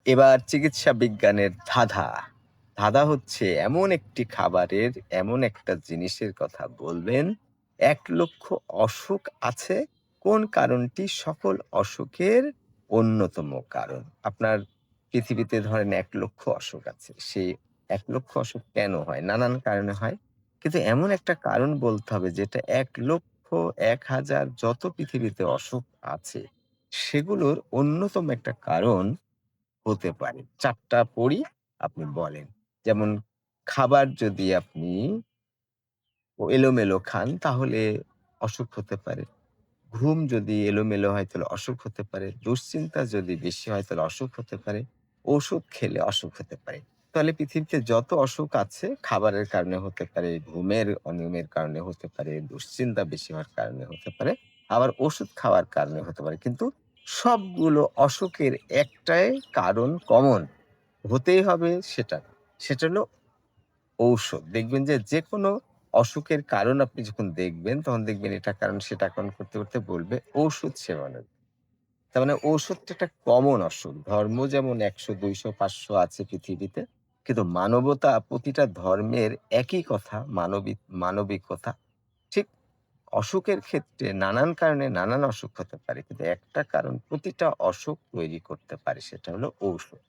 এবার চিকিৎসা বিজ্ঞানের ধাঁধা। ধাঁধা হচ্ছে এমন একটি খাবারের এমন একটা জিনিসের কথা বলবেন, ১,০০,০০০ অসুখ আছে, কোন কারণটি সকল অসুখের অন্যতম কারণ? আপনার পৃথিবীতে ধরেন ১,০০,০০০ অসুখ আছে। সেই ১,০০,০০০ অসুখ কেন হয়? নানান কারণে হয়। কিন্তু এমন একটা কারণ বলতে হবে যেটা ১,০০,০০০, ১,০০০ যত পৃথিবীতে অসুখ আছে, সেগুলোর অন্যতম একটা কারণ হতে পারে। ৪ টা পড়ি, আপনি বলেন। যেমন খাবার যদি আপনি এলোমেলো খান তাহলে অসুখ হতে পারে। ঘুম যদি এলোমেলো হয় তাহলে অসুখ হতে পারে। দুশ্চিন্তা যদি বেশি হয় তাহলে অসুখ হতে পারে। ওষুধ খেলে অসুখ হতে পারে। তাহলে পৃথিবীতে যত অসুখ আছে খাবারের কারণে হতে পারে, ঘুমের অনিয়মের কারণে হতে পারে, দুশ্চিন্তা বেশি হওয়ার কারণে হতে পারে, আবার ওষুধ খাওয়ার কারণে হতে পারে। কিন্তু সবগুলো অসুখের একটাই কারণ কমন হতেই হবে সেটা না। সেটা হলো ঔষধ। দেখবেন যে যেকোনো অসুখের কারণ আপনি যখন দেখবেন, তখন দেখবেন এটা কারণ, সেটা কারণ করতে, করতে বলবে ঔষুধ সেবনের। তার মানে ঔষধটা একটা কমন অসুখ। ধর্ম যেমন ১০০, ২০০, ৫০০ আছে পৃথিবীতে। কিন্তু মানবতা প্রতিটা ধর্মের একই কথা, মানবিকতা। ঠিক অসুখের ক্ষেত্রে নানান কারণে নানান অসুখ হতে পারে। কিন্তু একটা কারণ প্রতিটা অসুখ তৈরি করতে পারে, সেটা হলো ঔষধ।